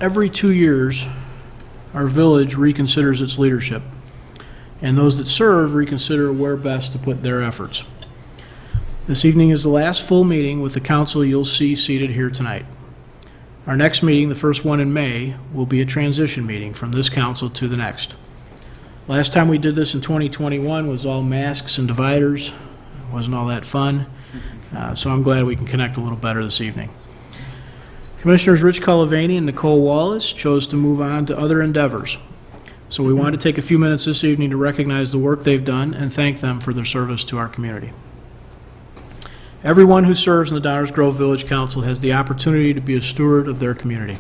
every 2 years, our village reconsiders its leadership, and those that serve reconsider where best to put their efforts. This evening is the last full meeting with the council you'll see seated here tonight. Our next meeting, the first one in May, will be a transition meeting from this council to the next. Last time we did this in 2021 was all masks and dividers. It wasn't all that fun, so I'm glad we can connect a little better this evening. Commissioners Rich Cullivaney and Nicole Wallace chose to move on to other endeavors, so we want to take a few minutes this evening to recognize the work they've done and thank them for their service to our community. Everyone who serves in the Downers Grove Village Council has the opportunity to be a steward of their community.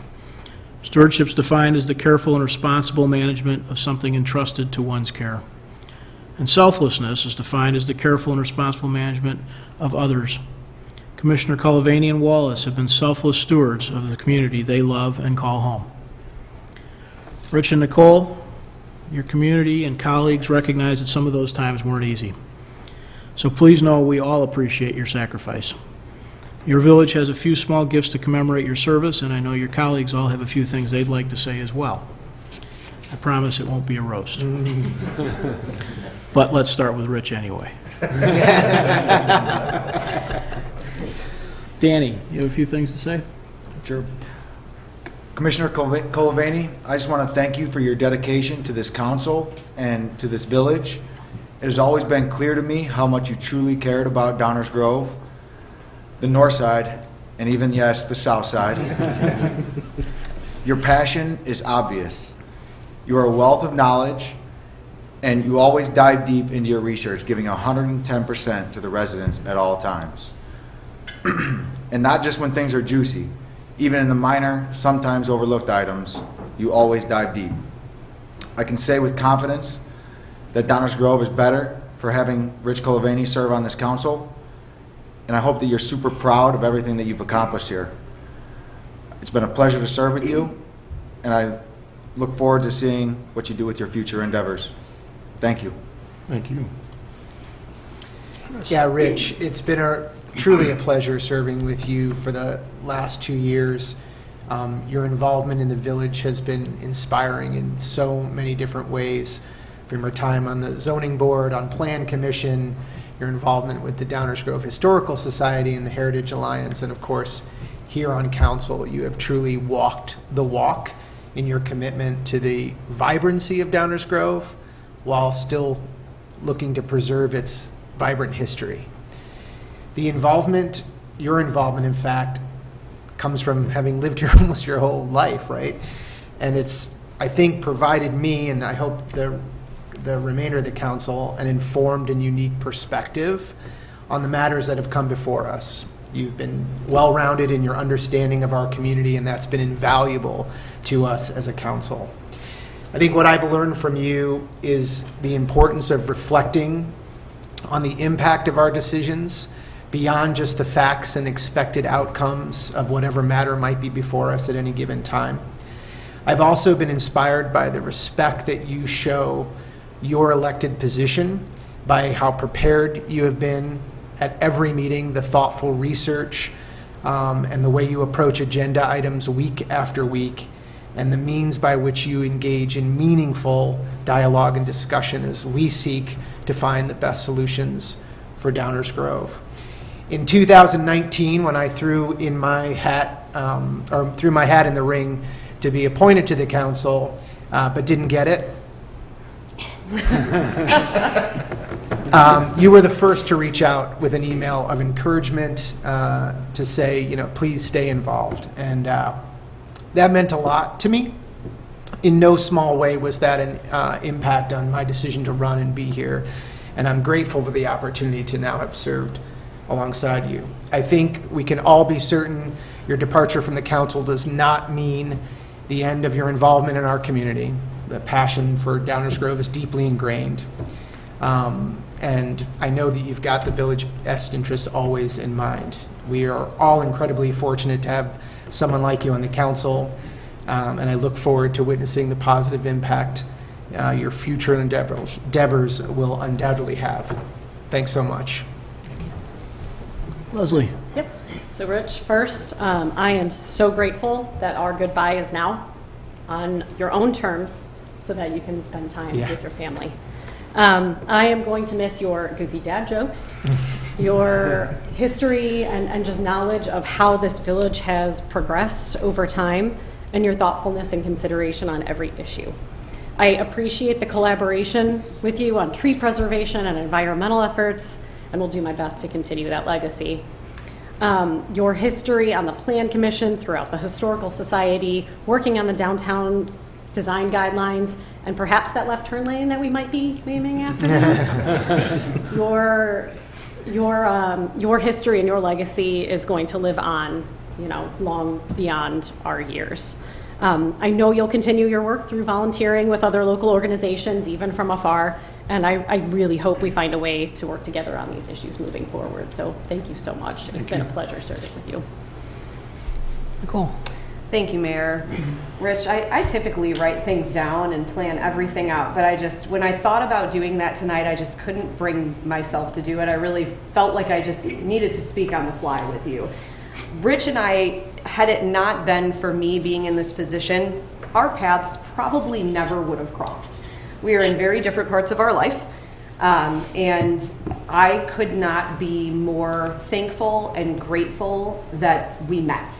Stewardship is defined as the careful and responsible management of something entrusted to one's care. And selflessness is defined as the careful and responsible management of others. Commissioner Cullivaney and Wallace have been selfless stewards of the community they love and call home. Rich and Nicole, your community and colleagues recognize that some of those times weren't easy. So please know we all appreciate your sacrifice. Your village has a few small gifts to commemorate your service, and I know your colleagues all have a few things they'd like to say as well. I promise it won't be a roast. But let's start with Rich anyway. Danny, you have a few things to say? Sure. Commissioner Cullivaney, I just want to thank you for your dedication to this council and to this village. It has always been clear to me how much you truly cared about Downers Grove, the north side, and even, yes, the south side. Your passion is obvious. You are a wealth of knowledge, and you always dive deep into your research, giving 110% to the residents at all times. And not just when things are juicy. Even in the minor, sometimes overlooked items, you always dive deep. I can say with confidence that Downers Grove is better for having Rich Cullivaney serve on this council, and I hope that you're super proud of everything that you've accomplished here. It's been a pleasure to serve with you, and I look forward to seeing what you do with your future endeavors. Thank you. Thank you. Yeah, Rich, it's been truly a pleasure serving with you for the last 2 years. Your involvement in the village has been inspiring in so many different ways, from your time on the zoning board, on plan commission, your involvement with the Downers Grove Historical Society and the Heritage Alliance, and of course here on council. You have truly walked the walk in your commitment to the vibrancy of Downers Grove while still looking to preserve its vibrant history. Your involvement in fact, comes from having lived here almost your whole life, right? And it's, I think, provided me, and I hope the remainder of the council, an informed and unique perspective on the matters that have come before us. You've been well-rounded in your understanding of our community, and that's been invaluable to us as a council. I think what I've learned from you is the importance of reflecting on the impact of our decisions beyond just the facts and expected outcomes of whatever matter might be before us at any given time. I've also been inspired by the respect that you show your elected position, by how prepared you have been at every meeting, the thoughtful research, and the way you approach agenda items week after week, and the means by which you engage in meaningful dialogue and discussion as we seek to find the best solutions for Downers Grove. In 2019, when I threw my hat in the ring to be appointed to the council, but didn't get it, you were the first to reach out with an email of encouragement to say, please stay involved. And that meant a lot to me. In no small way was that an impact on my decision to run and be here. And I'm grateful for the opportunity to now have served alongside you. I think we can all be certain your departure from the council does not mean the end of your involvement in our community. The passion for Downers Grove is deeply ingrained. And I know that you've got the village's best interests always in mind. We are all incredibly fortunate to have someone like you on the council, and I look forward to witnessing the positive impact your future endeavors will undoubtedly have. Thanks so much. Leslie. Yep. So Rich, first, I am so grateful that our goodbye is now on your own terms so that you can spend time with your family. I am going to miss your goofy dad jokes, your history and just knowledge of how this village has progressed over time, and your thoughtfulness and consideration on every issue. I appreciate the collaboration with you on tree preservation and environmental efforts, and will do my best to continue that legacy. Your history on the Plan Commission, throughout the Historical Society, working on the downtown design guidelines, and perhaps that left turn lane that we might be naming after you. Your history and your legacy is going to live on, long beyond our years. I know you'll continue your work through volunteering with other local organizations, even from afar, and I really hope we find a way to work together on these issues moving forward. So thank you so much. It's been a pleasure serving with you. Nicole. Thank you, Mayor. Rich, I typically write things down and plan everything out, but when I thought about doing that tonight, I just couldn't bring myself to do it. I really felt like I just needed to speak on the fly with you. Rich and I, had it not been for me being in this position, our paths probably never would have crossed. We are in very different parts of our life, and I could not be more thankful and grateful that we met.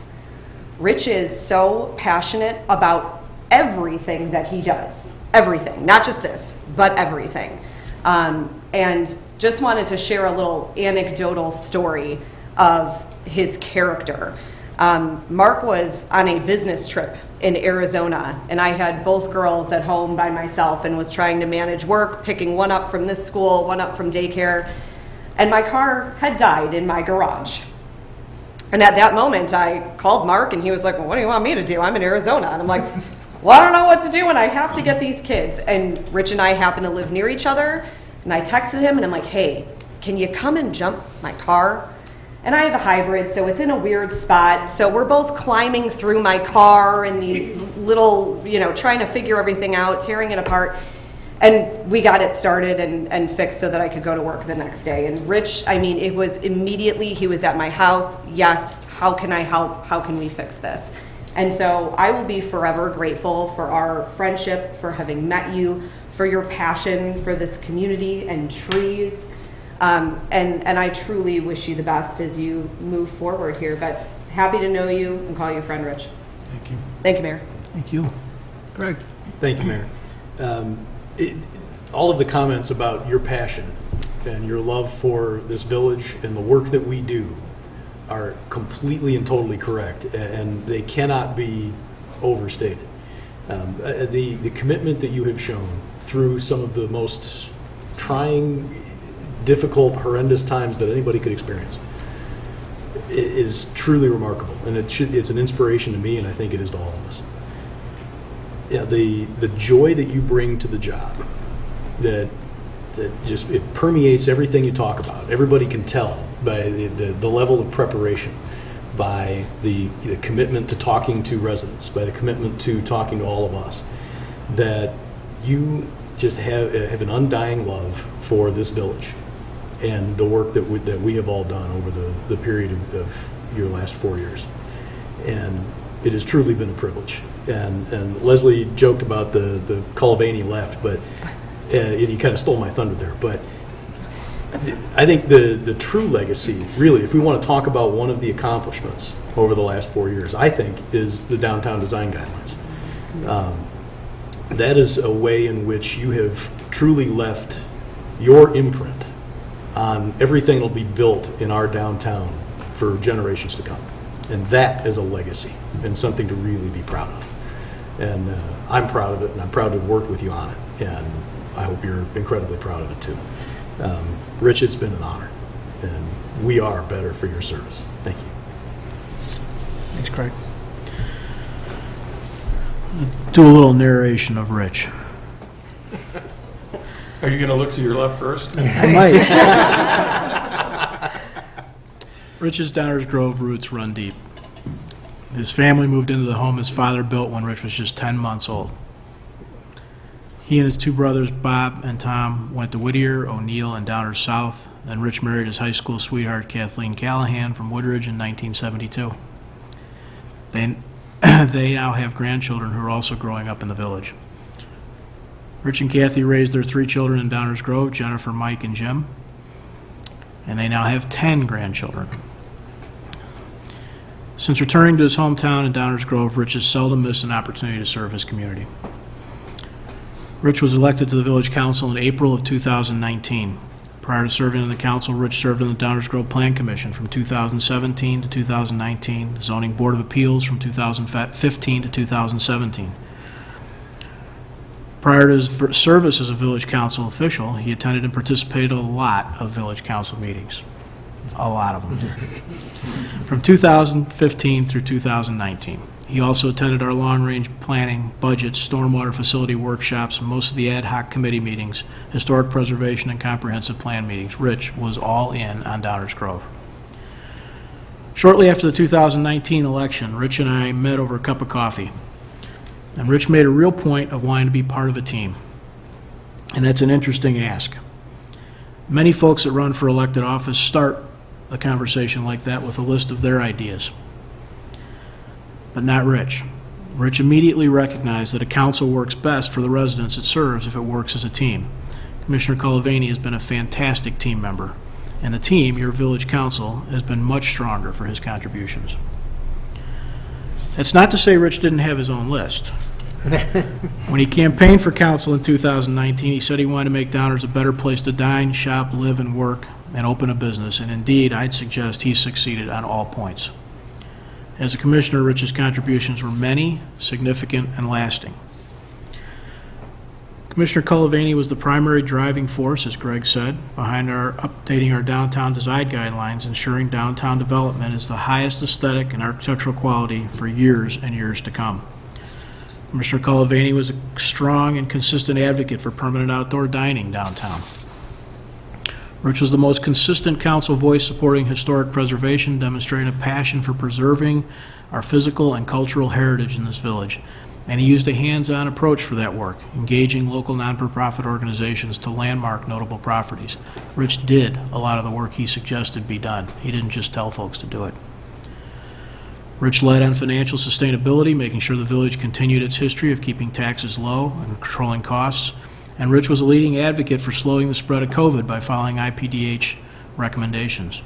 Rich is so passionate about everything that he does. Everything, not just this, but everything. And just wanted to share a little anecdotal story of his character. Mark was on a business trip in Arizona, and I had both girls at home by myself and was trying to manage work, picking one up from this school, one up from daycare, and my car had died in my garage. And at that moment, I called Mark, and he was like, well, what do you want me to do? I'm in Arizona. And I'm like, well, I don't know what to do, and I have to get these kids. And Rich and I happen to live near each other, and I texted him, and I'm like, hey, can you come and jump my car? And I have a hybrid, so it's in a weird spot. So we're both climbing through my car in these little, trying to figure everything out, tearing it apart. And we got it started and fixed so that I could go to work the next day. And Rich, it was immediately, he was at my house. Yes, how can I help? How can we fix this? And so I will be forever grateful for our friendship, for having met you, for your passion for this community and trees. And I truly wish you the best as you move forward here. But happy to know you and call you friend, Rich. Thank you. Thank you, Mayor. Thank you. Greg. Thank you, Mayor. All of the comments about your passion and your love for this village and the work that we do are completely and totally correct, and they cannot be overstated. The commitment that you have shown through some of the most trying, difficult, horrendous times that anybody could experience is truly remarkable, and it's an inspiration to me, and I think it is to all of us. Yeah, the joy that you bring to the job, that just it permeates everything you talk about. Everybody can tell by the level of preparation, by the commitment to talking to residents, by the commitment to talking to all of us, that you just have an undying love for this village and the work that we have all done over the period of your last 4 years. And it has truly been a privilege. And Leslie joked about the Culvaney left, but you kind of stole my thunder there. But I think the true legacy, really, if we want to talk about one of the accomplishments over the last 4 years, I think is the downtown design guidelines. That is a way in which you have truly left your imprint on everything that will be built in our downtown for generations to come. And that is a legacy and something to really be proud of. And I'm proud of it, and I'm proud to have worked with you on it. And I hope you're incredibly proud of it, too. Rich, it's been an honor. And we are better for your service. Thank you. Thanks, Craig. Do a little narration of Rich. Are you going to look to your left first? I might. Rich's Downers Grove roots run deep. His family moved into the home his father built when Rich was just 10 months old. He and his two brothers, Bob and Tom, went to Whittier, O'Neill, and Downers South. Then Rich married his high school sweetheart, Kathleen Callahan, from Woodridge in 1972. They now have grandchildren who are also growing up in the village. Rich and Kathy raised their 3 children in Downers Grove, Jennifer, Mike, and Jim. And they now have 10 grandchildren. Since returning to his hometown in Downers Grove, Rich has seldom missed an opportunity to serve his community. Rich was elected to the village council in April of 2019. Prior to serving on the council, Rich served on the Downers Grove Plan Commission from 2017 to 2019, the Zoning Board of Appeals from 2015 to 2017. Prior to his service as a village council official, he attended and participated in a lot of village council meetings. A lot of them. From 2015 through 2019. He also attended our long-range planning, budget, stormwater facility workshops, and most of the ad hoc committee meetings, historic preservation, and comprehensive plan meetings. Rich was all in on Downers Grove. Shortly after the 2019 election, Rich and I met over a cup of coffee. And Rich made a real point of wanting to be part of a team. And that's an interesting ask. Many folks that run for elected office start a conversation like that with a list of their ideas. But not Rich. Rich immediately recognized that a council works best for the residents it serves if it works as a team. Commissioner Cullivaney has been a fantastic team member, and the team, your village council, has been much stronger for his contributions. That's not to say Rich didn't have his own list. When he campaigned for council in 2019, he said he wanted to make Downers a better place to dine, shop, live, and work, and open a business, and indeed, I'd suggest he succeeded on all points. As a commissioner, Rich's contributions were many, significant, and lasting. Commissioner Cullivaney was the primary driving force, as Greg said, behind updating our downtown design guidelines, ensuring downtown development is the highest aesthetic and architectural quality for years and years to come. Commissioner Cullivaney was a strong and consistent advocate for permanent outdoor dining downtown. Rich was the most consistent council voice supporting historic preservation, demonstrating a passion for preserving our physical and cultural heritage in this village. And he used a hands-on approach for that work, engaging local non-for-profit organizations to landmark notable properties. Rich did a lot of the work he suggested be done. He didn't just tell folks to do it. Rich led on financial sustainability, making sure the village continued its history of keeping taxes low and controlling costs. And Rich was a leading advocate for slowing the spread of COVID by following IPDH recommendations.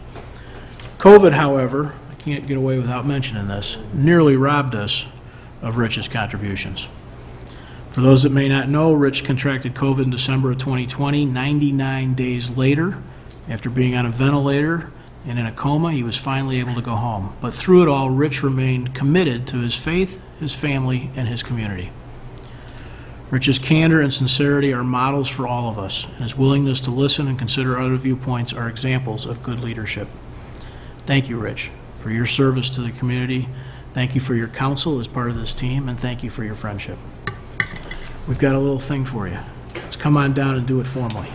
COVID, however, I can't get away without mentioning this, nearly robbed us of Rich's contributions. For those that may not know, Rich contracted COVID in December of 2020. 99 days later, after being on a ventilator and in a coma, he was finally able to go home. But through it all, Rich remained committed to his faith, his family, and his community. Rich's candor and sincerity are models for all of us, and his willingness to listen and consider other viewpoints are examples of good leadership. Thank you, Rich, for your service to the community. Thank you for your counsel as part of this team, and thank you for your friendship. We've got a little thing for you. Let's come on down and do it formally.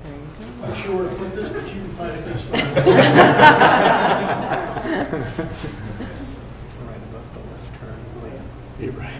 And I'm not sure where to put this, but you can find it this way. Right above the left turn lane. You're right.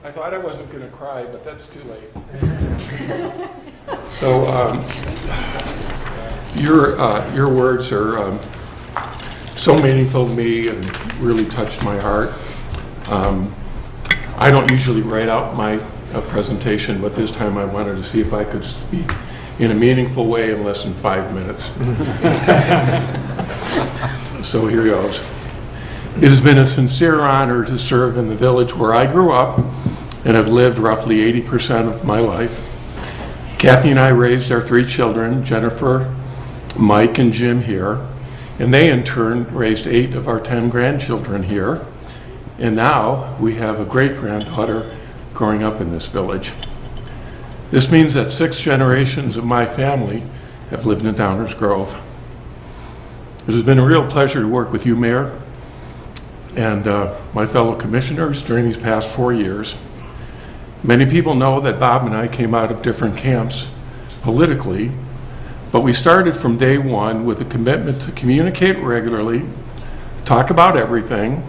I thought I wasn't going to cry, but that's too late. So, your words are so meaningful to me and really touched my heart. I don't usually write out my presentation, but this time I wanted to see if I could speak in a meaningful way in less than 5 minutes. So here goes. It has been a sincere honor to serve in the village where I grew up and have lived roughly 80% of my life. Kathy and I raised our 3 children, Jennifer, Mike, and Jim here, and they in turn raised 8 of our 10 grandchildren here. And now we have a great-granddaughter growing up in this village. This means that 6 generations of my family have lived in Downers Grove. It has been a real pleasure to work with you, Mayor, and my fellow commissioners during these past 4 years. Many people know that Bob and I came out of different camps politically, but we started from day one with a commitment to communicate regularly, talk about everything,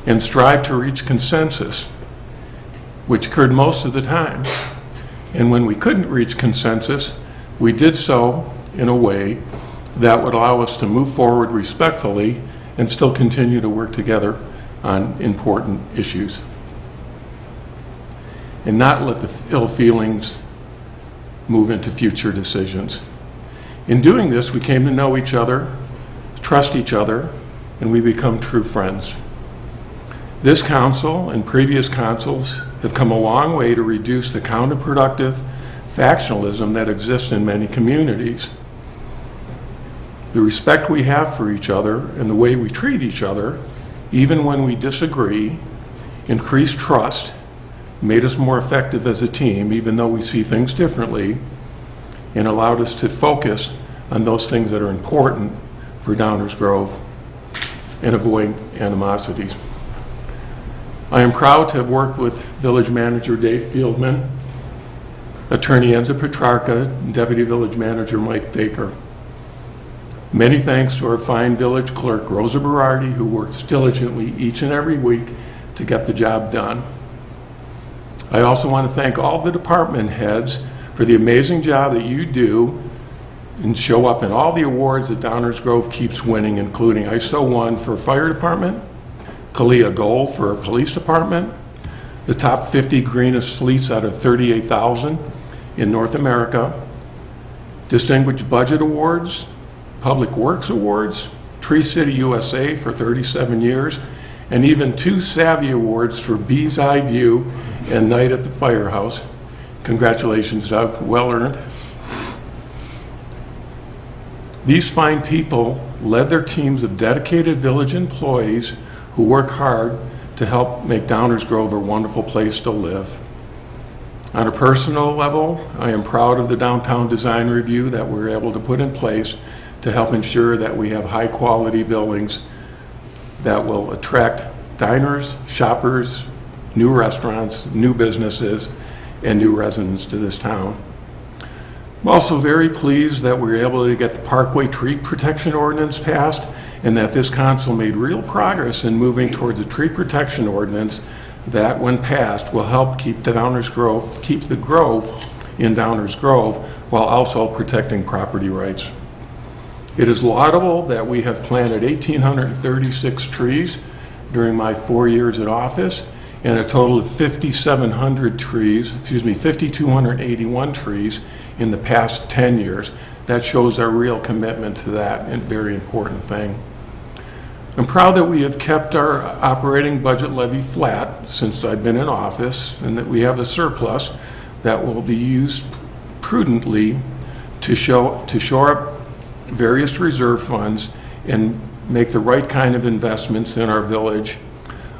and strive to reach consensus, which occurred most of the time. And when we couldn't reach consensus, we did so in a way that would allow us to move forward respectfully and still continue to work together on important issues. And not let the ill feelings move into future decisions. In doing this, we came to know each other, trust each other, and we become true friends. This council and previous councils have come a long way to reduce the counterproductive factionalism that exists in many communities. The respect we have for each other and the way we treat each other, even when we disagree, increased trust, made us more effective as a team, even though we see things differently, and allowed us to focus on those things that are important for Downers Grove and avoid animosities. I am proud to have worked with Village Manager Dave Fieldman, Attorney Enza Petrarca, and Deputy Village Manager Mike Baker. Many thanks to our fine village clerk, Rosa Berardi, who works diligently each and every week to get the job done. I also want to thank all the department heads for the amazing job that you do and show up in all the awards that Downers Grove keeps winning, including ISO 1 for Fire Department, Kalia Gold for Police Department, the top 50 greenest fleets out of 38,000 in North America, Distinguished Budget Awards, Public Works Awards, Tree City USA for 37 years, and even 2 Savvy Awards for Bee's Eye View and Night at the Firehouse. Congratulations, Doug, well earned. These fine people led their teams of dedicated village employees who work hard to help make Downers Grove a wonderful place to live. On a personal level, I am proud of the downtown design review that we're able to put in place to help ensure that we have high quality buildings that will attract diners, shoppers, new restaurants, new businesses, and new residents to this town. I'm also very pleased that we were able to get the Parkway Tree Protection Ordinance passed and that this council made real progress in moving towards a tree protection ordinance that, when passed, will help keep the grove in Downers Grove while also protecting property rights. It is laudable that we have planted 1,836 trees during my 4 years in office and a total of 5,281 trees in the past 10 years. That shows our real commitment to that and very important thing. I'm proud that we have kept our operating budget levy flat since I've been in office and that we have a surplus that will be used prudently to shore up various reserve funds and make the right kind of investments in our village.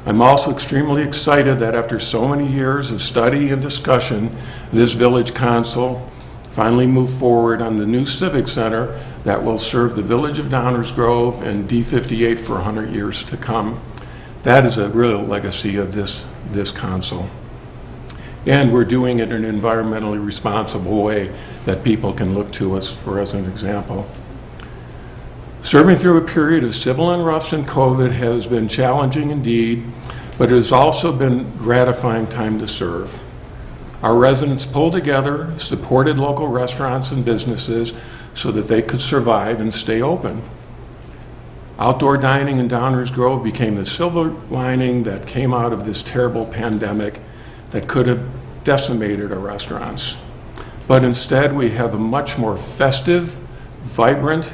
I'm also extremely excited that after so many years of study and discussion, this village council finally moved forward on the new civic center that will serve the village of Downers Grove and D58 for 100 years to come. That is a real legacy of this council. And we're doing it in an environmentally responsible way that people can look to us for as an example. Serving through a period of civil unrest and COVID has been challenging indeed, but it has also been gratifying time to serve. Our residents pulled together, supported local restaurants and businesses so that they could survive and stay open. Outdoor dining in Downers Grove became the silver lining that came out of this terrible pandemic that could have decimated our restaurants. But instead, we have a much more festive, vibrant,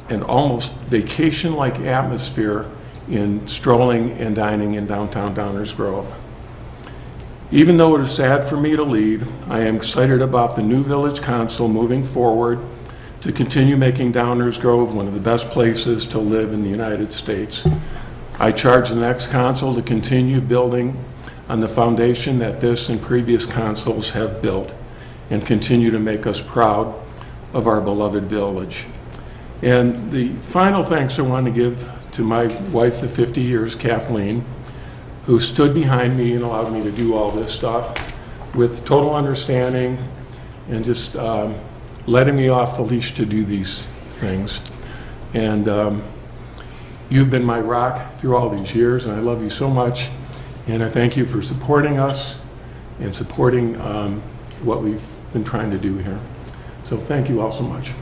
and almost vacation-like atmosphere in strolling and dining in downtown Downers Grove. Even though it is sad for me to leave, I am excited about the new Village Council moving forward to continue making Downers Grove one of the best places to live in the United States. I charge the next council to continue building on the foundation that this and previous councils have built and continue to make us proud of our beloved village. And the final thanks I want to give to my wife of 50 years, Kathleen, who stood behind me and allowed me to do all this stuff with total understanding and just letting me off the leash to do these things. And you've been my rock through all these years, and I love you so much. And I thank you for supporting us and supporting what we've been trying to do here. So thank you all so much.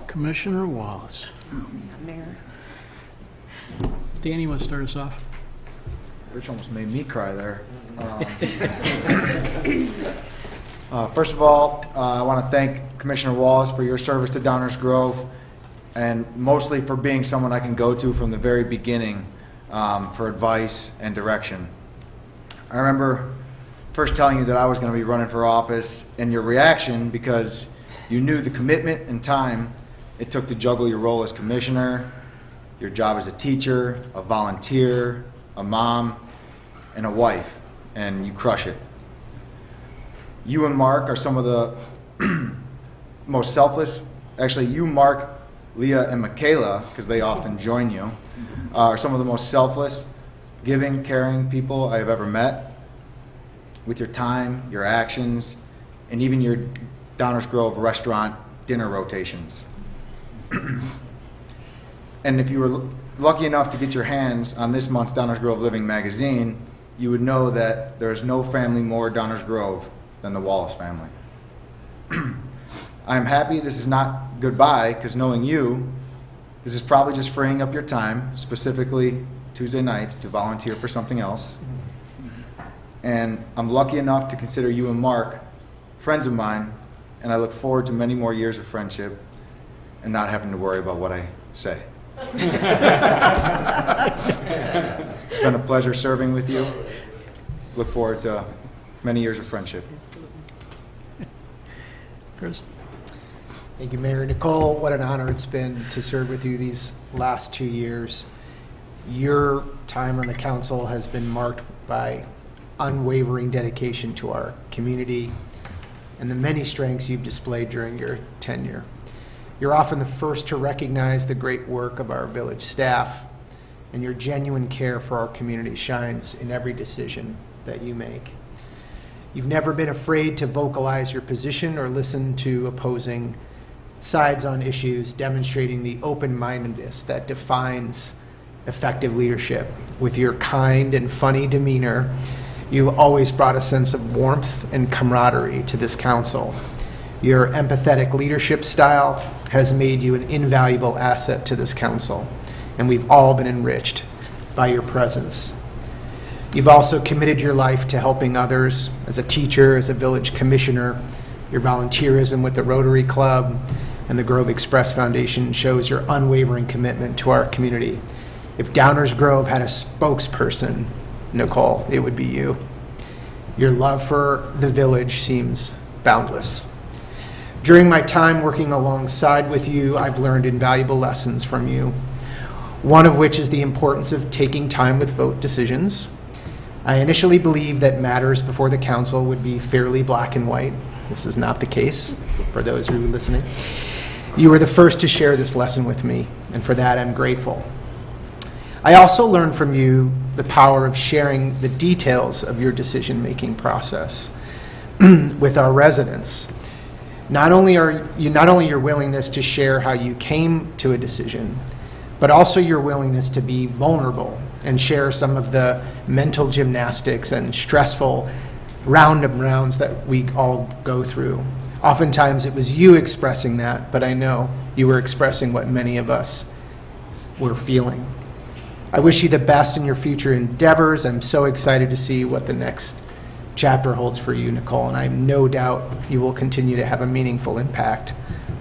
Commissioner Wallace. Danny, you want to start us off? Rich almost made me cry there. First of all, I want to thank Commissioner Wallace for your service to Downers Grove, and mostly for being someone I can go to from the very beginning for advice and direction. I remember first telling you that I was going to be running for office, and your reaction, because you knew the commitment and time it took to juggle your role as commissioner, your job as a teacher, a volunteer, a mom, and a wife, and you crush it. You and Mark are some of the most selfless, actually you, Mark, Leah, and Michaela, because they often join you, are some of the most selfless, giving, caring people I have ever met. With your time, your actions, and even your Downers Grove restaurant dinner rotations. And if you were lucky enough to get your hands on this month's Downers Grove Living magazine, you would know that there is no family more Downers Grove than the Wallace family. I am happy this is not goodbye, because knowing you, this is probably just freeing up your time, specifically Tuesday nights, to volunteer for something else. And I'm lucky enough to consider you and Mark friends of mine, and I look forward to many more years of friendship and not having to worry about what I say. It's been a pleasure serving with you. Look forward to many years of friendship. Chris? Thank you, Mayor. Nicole, what an honor it's been to serve with you these last 2 years. Your time on the council has been marked by unwavering dedication to our community and the many strengths you've displayed during your tenure. You're often the first to recognize the great work of our village staff, and your genuine care for our community shines in every decision that you make. You've never been afraid to vocalize your position or listen to opposing sides on issues, demonstrating the open-mindedness that defines effective leadership. With your kind and funny demeanor, you've always brought a sense of warmth and camaraderie to this council. Your empathetic leadership style has made you an invaluable asset to this council, and we've all been enriched by your presence. You've also committed your life to helping others as a teacher, as a village commissioner. Your volunteerism with the Rotary Club and the Grove Express Foundation shows your unwavering commitment to our community. If Downers Grove had a spokesperson, Nicole, it would be you. Your love for the village seems boundless. During my time working alongside with you, I've learned invaluable lessons from you, one of which is the importance of taking time with vote decisions. I initially believed that matters before the council would be fairly black and white. This is not the case, for those who are listening. You were the first to share this lesson with me, and for that I'm grateful. I also learned from you the power of sharing the details of your decision-making process with our residents. Not only your willingness to share how you came to a decision, but also your willingness to be vulnerable and share some of the mental gymnastics and stressful rounds that we all go through. Oftentimes it was you expressing that, but I know you were expressing what many of us were feeling. I wish you the best in your future endeavors. I'm so excited to see what the next chapter holds for you, Nicole, and I have no doubt you will continue to have a meaningful impact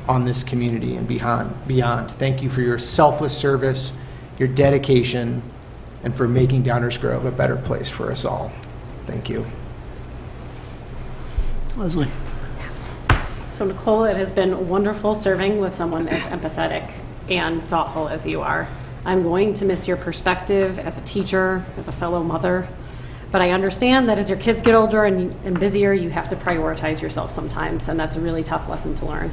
on this community and beyond. Thank you for your selfless service, your dedication, and for making Downers Grove a better place for us all. Thank you. Leslie? Yes. So Nicole, it has been wonderful serving with someone as empathetic and thoughtful as you are. I'm going to miss your perspective as a teacher, as a fellow mother, but I understand that as your kids get older and busier, you have to prioritize yourself sometimes, and that's a really tough lesson to learn.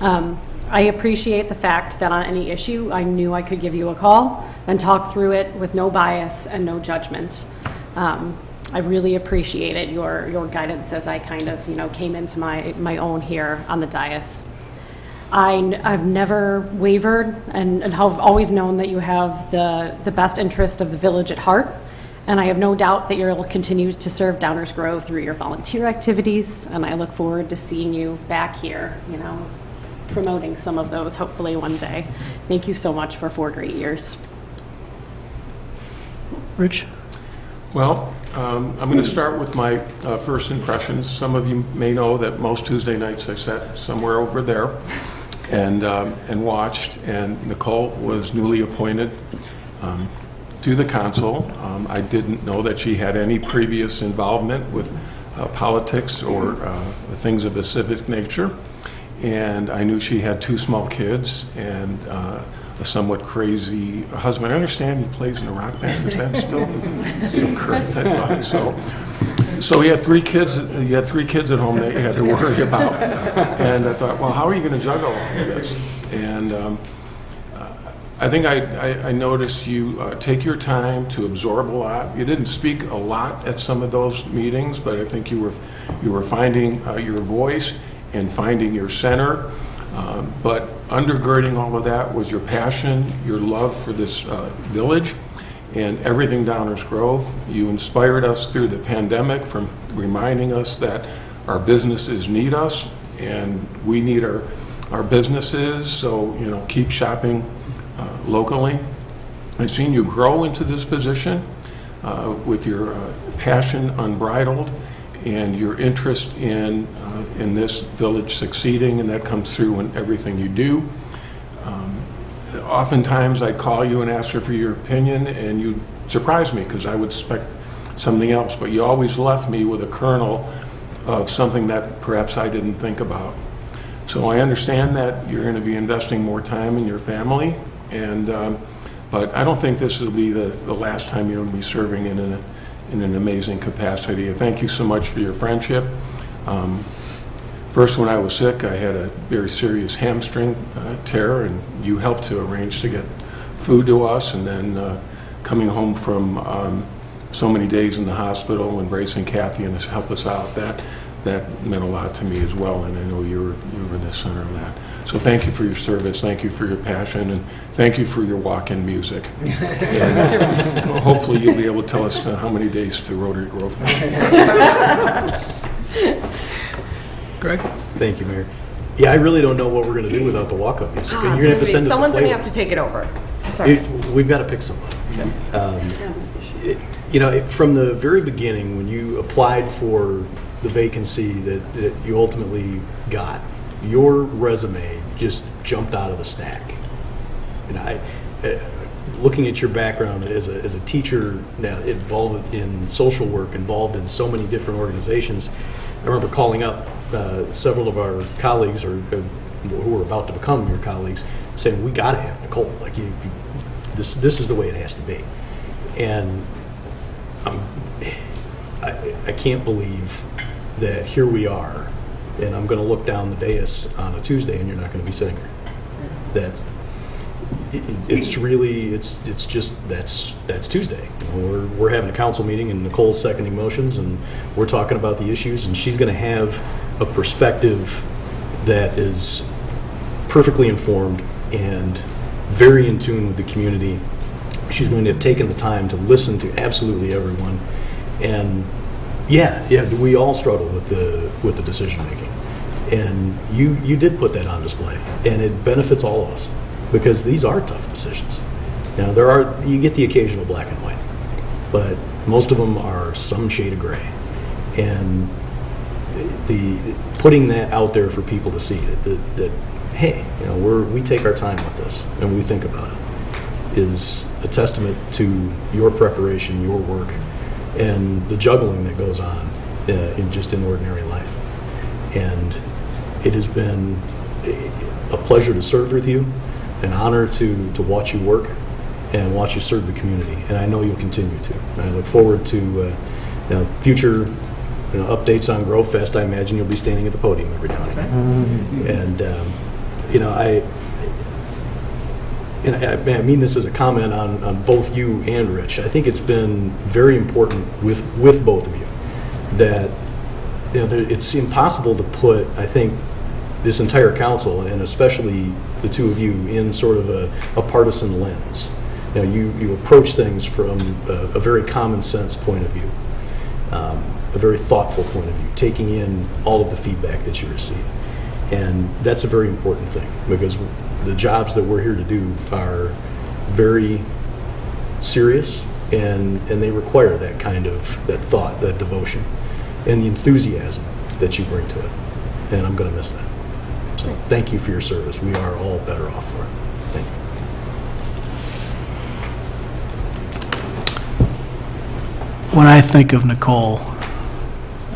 I appreciate the fact that on any issue, I knew I could give you a call and talk through it with no bias and no judgment. I really appreciated your guidance as I kind of, came into my own here on the dais. I've never wavered and have always known that you have the best interest of the village at heart. And I have no doubt that you'll continue to serve Downers Grove through your volunteer activities. And I look forward to seeing you back here, promoting some of those hopefully one day. Thank you so much for 4 great years. Rich? Well, I'm going to start with my first impressions. Some of you may know that most Tuesday nights I sat somewhere over there and watched, and Nicole was newly appointed to the council. I didn't know that she had any previous involvement with politics or things of a civic nature. And I knew she had 2 small kids and a somewhat crazy husband. I understand he plays in a rock band. Is that still correct? I thought so. He had 3 kids. You had 3 kids at home that you had to worry about. And I thought, well, how are you going to juggle all of this? And I think I noticed you take your time to absorb a lot. You didn't speak a lot at some of those meetings, but I think you were finding your voice and finding your center. But undergirding all of that was your passion, your love for this village, and everything Downers Grove. You inspired us through the pandemic from reminding us that our businesses need us, and we need our businesses, so keep shopping locally. I've seen you grow into this position with your passion unbridled and your interest in this village succeeding, and that comes through in everything you do. Oftentimes I'd call you and ask her for your opinion, and you'd surprise me because I would expect something else, but you always left me with a kernel of something that perhaps I didn't think about. So I understand that you're going to be investing more time in your family, but I don't think this will be the last time you're going to be serving in an amazing capacity. Thank you so much for your friendship. First, when I was sick, I had a very serious hamstring tear, and you helped to arrange to get food to us, and then coming home from so many days in the hospital, embracing Kathy and help us out, that meant a lot to me as well, and I know you were the center of that. So thank you for your service, thank you for your passion, and thank you for your walk-in music. And hopefully you'll be able to tell us how many days to Rotary Grove. Greg? Thank you, Mayor. Yeah, I really don't know what we're going to do without the walk-up music. You're going to have to send us Someone's a going to have playlist. to take it over. Sorry. We've got to pick someone. From the very beginning, when you applied for the vacancy that you ultimately got, your resume just jumped out of the stack. And looking at your background as a teacher now involved in social work, involved in so many different organizations, I remember calling up several of our colleagues who were about to become your colleagues, saying, we got to have Nicole. Like, this is the way it has to be. And I can't believe that here we are, and I'm going to look down the dais on a Tuesday, and you're not going to be sitting here. That's Tuesday. You know, we're having a council meeting, and Nicole's seconding motions, and we're talking about the issues, and she's going to have a perspective that is perfectly informed and very in tune with the community. She's going to have taken the time to listen to absolutely everyone, and yeah, we all struggle with the decision making, and you did put that on display, and it benefits all of us because these are tough decisions. Now you get the occasional black and white, but most of them are some shade of gray, and the putting that out there for people to see that hey, you know, we take our time with this and we think about it is a testament to your preparation, your work, and the juggling that goes on in ordinary life. And it has been a pleasure to serve with you, an honor to watch you work and watch you serve the community. And I know you'll continue to. And I look forward to future updates on Grove Fest. I imagine you'll be standing at the podium every now and then. And I mean this as a comment on both you and Rich. I think it's been very important with both of you that it's impossible to put, I think, this entire council, and especially the two of you, in sort of a partisan lens. You approach things from a very common sense point of view, a very thoughtful point of view, taking in all of the feedback that you receive. And that's a very important thing, because the jobs that we're here to do are very serious, and they require that kind of that thought, that devotion, and the enthusiasm that you bring to it. And I'm going to miss that. So thank you for your service. We are all better off for it. Thank you. When I think of Nicole,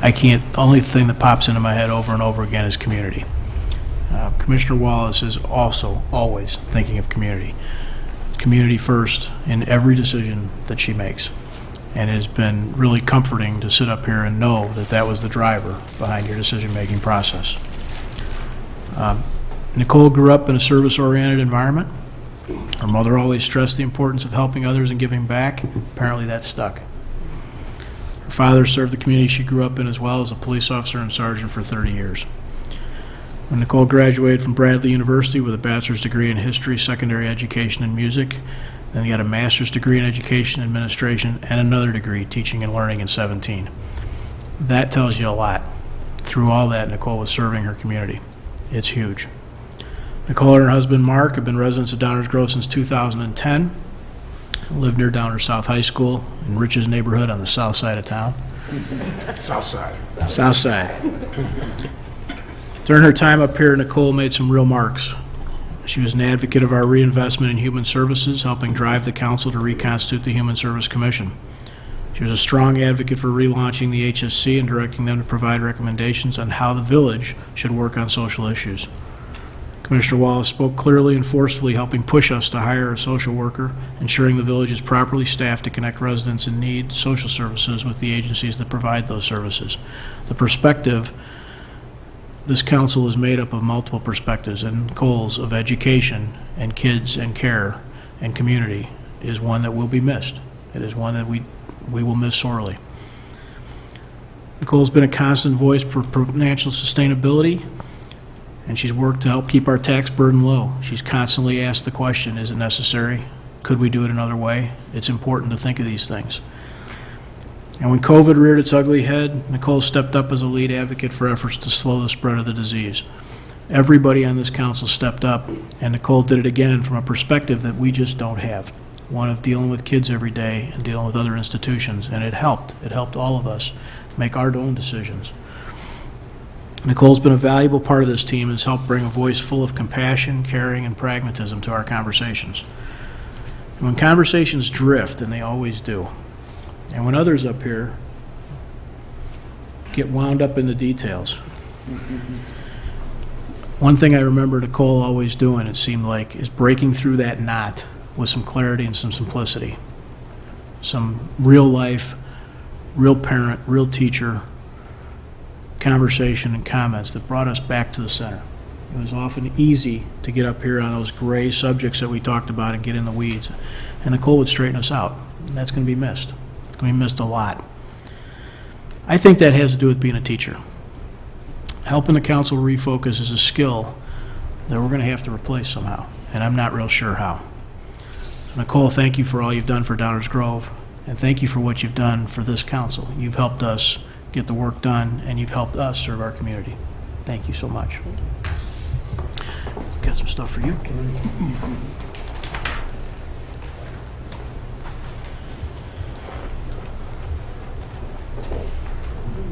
the only thing that pops into my head over and over again is community. Commissioner Wallace is also always thinking of community. Community first in every decision that she makes. And it has been really comforting to sit up here and know that that was the driver behind your decision-making process. Nicole grew up in a service-oriented environment. Her mother always stressed the importance of helping others and giving back. Apparently that stuck. Her father served the community she grew up in as well as a police officer and sergeant for 30 years. When Nicole graduated from Bradley University with a bachelor's degree in history, secondary education, and music, then got a master's degree in education administration and another degree teaching and learning in 17. That tells you a lot. Through all that, Nicole was serving her community. It's huge. Nicole and her husband Mark have been residents of Downers Grove since 2010. Lived near Downers South High School in Rich's neighborhood on the south side of town. South side. South side. During her time up here, Nicole made some real marks. She was an advocate of our reinvestment in human services, helping drive the council to reconstitute the Human Service Commission. She was a strong advocate for relaunching the HSC and directing them to provide recommendations on how the village should work on social issues. Commissioner Wallace spoke clearly and forcefully, helping push us to hire a social worker, ensuring the village is properly staffed to connect residents in need social services with the agencies that provide those services. The perspective, this council is made up of multiple perspectives, and Nicole's of education and kids and care and community is one that will be missed. It is one that we will miss sorely. Nicole's been a constant voice for financial sustainability, and she's worked to help keep our tax burden low. She's constantly asked the question, is it necessary? Could we do it another way? It's important to think of these things. And when COVID reared its ugly head, Nicole stepped up as a lead advocate for efforts to slow the spread of the disease. Everybody on this council stepped up, and Nicole did it again from a perspective that we just don't have, one of dealing with kids every day and dealing with other institutions, and it helped. It helped all of us make our own decisions. Nicole's been a valuable part of this team and has helped bring a voice full of compassion, caring, and pragmatism to our conversations. And when conversations drift, and they always do, and when others up here get wound up in the details, one thing I remember Nicole always doing, it seemed like, is breaking through that knot with some clarity and some simplicity. Some real life, real parent, real teacher conversation and comments that brought us back to the center. It was often easy to get up here on those gray subjects that we talked about and get in the weeds. And Nicole would straighten us out. And that's going to be missed. It's going to be missed a lot. I think that has to do with being a teacher. Helping the council refocus is a skill that we're going to have to replace somehow, and I'm not real sure how. So Nicole, thank you for all you've done for Downers Grove, and thank you for what you've done for this council. You've helped us get the work done, and you've helped us serve our community. Thank you so much. Got some stuff for you. You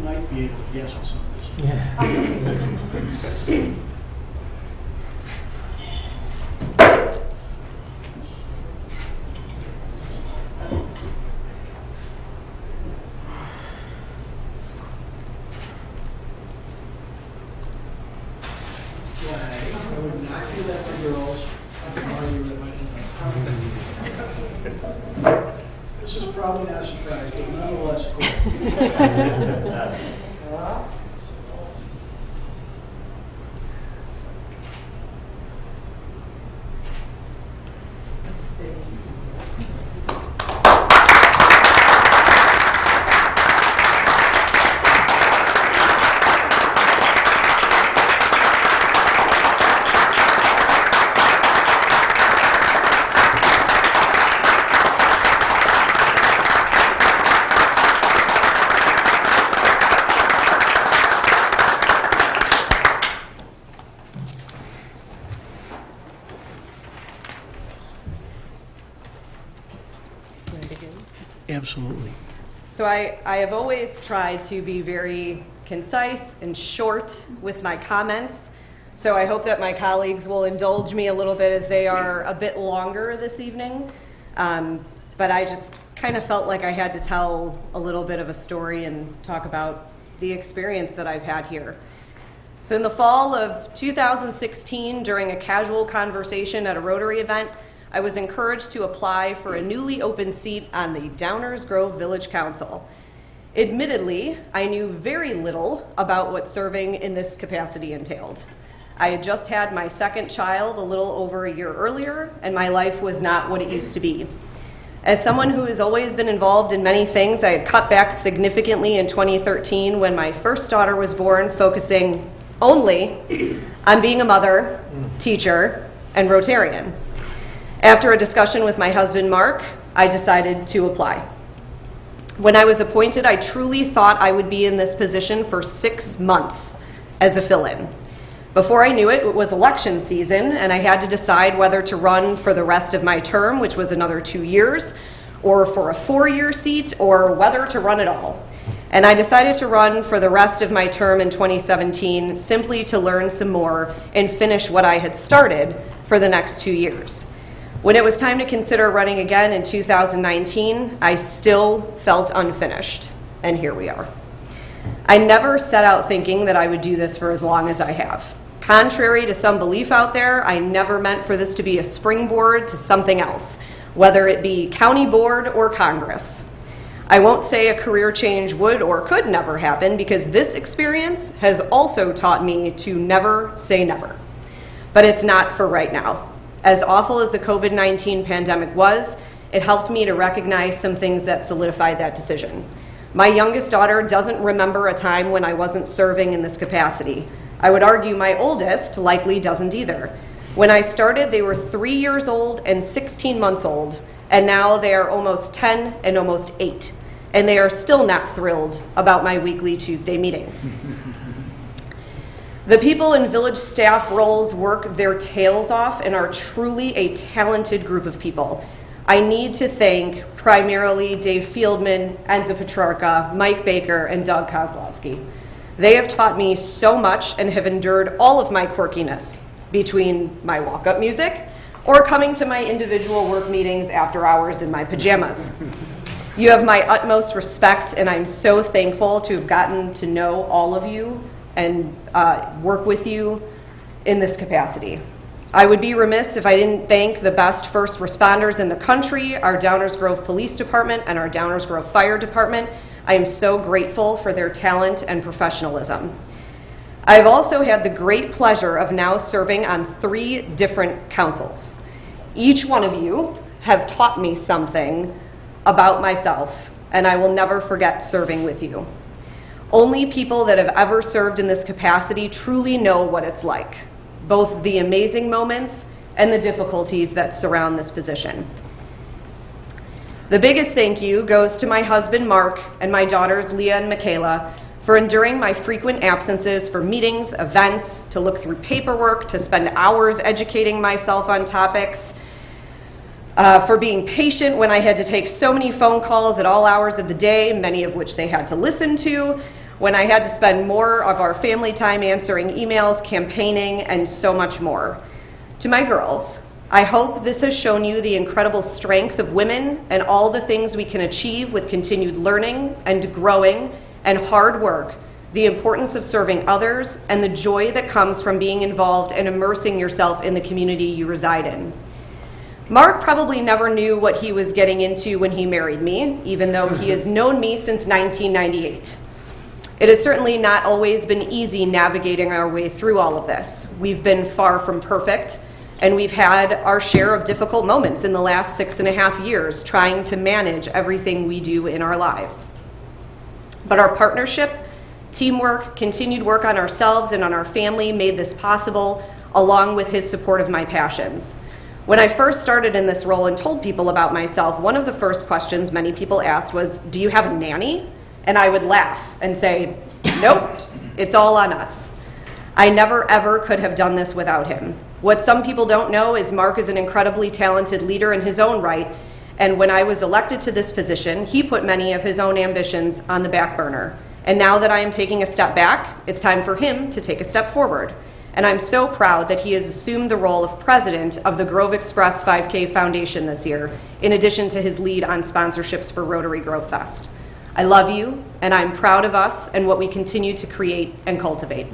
might be able to guess what's on this. Yeah. I would not do that to girls. I can argue that my This is probably not a surprise, but nonetheless cool. Absolutely. So I have always tried to be very concise and short with my comments. So I hope that my colleagues will indulge me a little bit as they are a bit longer this evening. But I just kind of felt like I had to tell a little bit of a story and talk about the experience that I've had here. So in the fall of 2016, during a casual conversation at a Rotary event, I was encouraged to apply for a newly open seat on the Downers Grove Village Council. Admittedly, I knew very little about what serving in this capacity entailed. I had just had my second child a little over a year earlier, and my life was not what it used to be. As someone who has always been involved in many things, I had cut back significantly in 2013 when my first daughter was born, focusing only on being a mother, teacher, and Rotarian. After a discussion with my husband, Mark, I decided to apply. When I was appointed, I truly thought I would be in this position for 6 months as a fill-in. Before I knew it, it was election season, and I had to decide whether to run for the rest of my term, which was another 2 years, or for a 4-year seat, or whether to run at all. And I decided to run for the rest of my term in 2017, simply to learn some more and finish what I had started for the next 2 years. When it was time to consider running again in 2019, I still felt unfinished, and here we are. I never set out thinking that I would do this for as long as I have. Contrary to some belief out there, I never meant for this to be a springboard to something else, whether it be county board or Congress. I won't say a career change would or could never happen, because this experience has also taught me to never say never. But it's not for right now. As awful as the COVID-19 pandemic was, it helped me to recognize some things that solidified that decision. My youngest daughter doesn't remember a time when I wasn't serving in this capacity. I would argue my oldest likely doesn't either. When I started, they were 3 years old and 16 months old, and now they are almost 10 and almost 8, and they are still not thrilled about my weekly Tuesday meetings. The people in village staff roles work their tails off and are truly a talented group of people. I need to thank primarily Dave Fieldman, Enza Petrarca, Mike Baker, and Doug Kozlowski. They have taught me so much and have endured all of my quirkiness, between my walk-up music, or coming to my individual work meetings after hours in my pajamas. You have my utmost respect, and I'm so thankful to have gotten to know all of you and work with you in this capacity. I would be remiss if I didn't thank the best first responders in the country, our Downers Grove Police Department and our Downers Grove Fire Department. I am so grateful for their talent and professionalism. I've also had the great pleasure of now serving on 3 different councils. Each one of you have taught me something about myself, and I will never forget serving with you. Only people that have ever served in this capacity truly know what it's like, both the amazing moments and the difficulties that surround this position. The biggest thank you goes to my husband, Mark, and my daughters, Leah and Michaela, for enduring my frequent absences for meetings, events, to look through paperwork, to spend hours educating myself on topics, for being patient when I had to take so many phone calls at all hours of the day, many of which they had to listen to, when I had to spend more of our family time answering emails, campaigning, and so much more. To my girls, I hope this has shown you the incredible strength of women and all the things we can achieve with continued learning and growing and hard work, the importance of serving others, and the joy that comes from being involved and immersing yourself in the community you reside in. Mark probably never knew what he was getting into when he married me, even though he has known me since 1998. It has certainly not always been easy navigating our way through all of this. We've been far from perfect, and we've had our share of difficult moments in the last 6.5 years trying to manage everything we do in our lives. But our partnership, teamwork, continued work on ourselves and on our family made this possible, along with his support of my passions. When I first started in this role and told people about myself, one of the first questions many people asked was, "Do you have a nanny?" And I would laugh and say, "Nope, it's all on us." I never ever could have done this without him. What some people don't know is Mark is an incredibly talented leader in his own right, and when I was elected to this position, he put many of his own ambitions on the back burner. And now that I am taking a step back, it's time for him to take a step forward. And I'm so proud that he has assumed the role of president of the Grove Express 5K Foundation this year, in addition to his lead on sponsorships for Rotary Grove Fest. I love you, and I'm proud of us and what we continue to create and cultivate.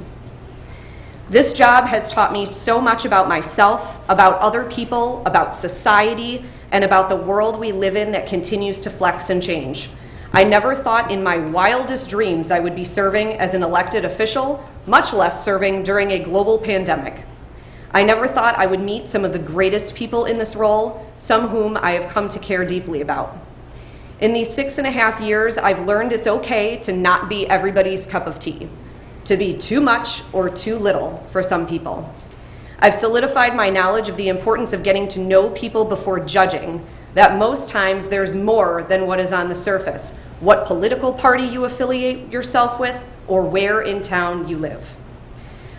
This job has taught me so much about myself, about other people, about society, and about the world we live in that continues to flex and change. I never thought in my wildest dreams I would be serving as an elected official, much less serving during a global pandemic. I never thought I would meet some of the greatest people in this role, some whom I have come to care deeply about. In these 6.5 years, I've learned it's okay to not be everybody's cup of tea, to be too much or too little for some people. I've solidified my knowledge of the importance of getting to know people before judging, that most times there's more than what is on the surface, what political party you affiliate yourself with, or where in town you live.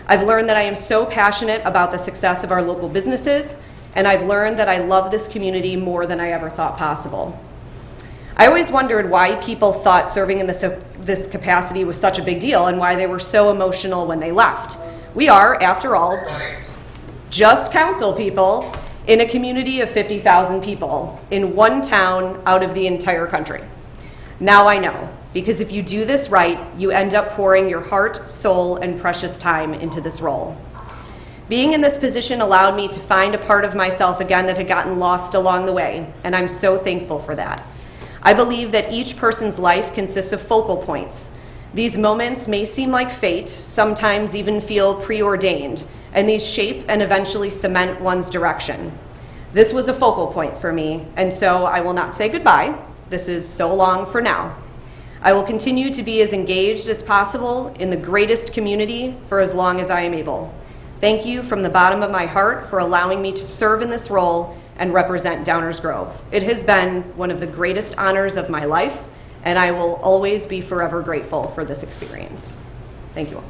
I've learned that I am so passionate about the success of our local businesses, and I've learned that I love this community more than I ever thought possible. I always wondered why people thought serving in this capacity was such a big deal and why they were so emotional when they left. We are, after all, just council people in a community of 50,000 people in one town out of the entire country. Now I know, because if you do this right, you end up pouring your heart, soul, and precious time into this role. Being in this position allowed me to find a part of myself again that had gotten lost along the way, and I'm so thankful for that. I believe that each person's life consists of focal points. These moments may seem like fate, sometimes even feel preordained, and these shape and eventually cement one's direction. This was a focal point for me, and so I will not say goodbye. This is so long for now. I will continue to be as engaged as possible in the greatest community for as long as I am able. Thank you from the bottom of my heart for allowing me to serve in this role and represent Downers Grove. It has been one of the greatest honors of my life, and I will always be forever grateful for this experience. Thank you all.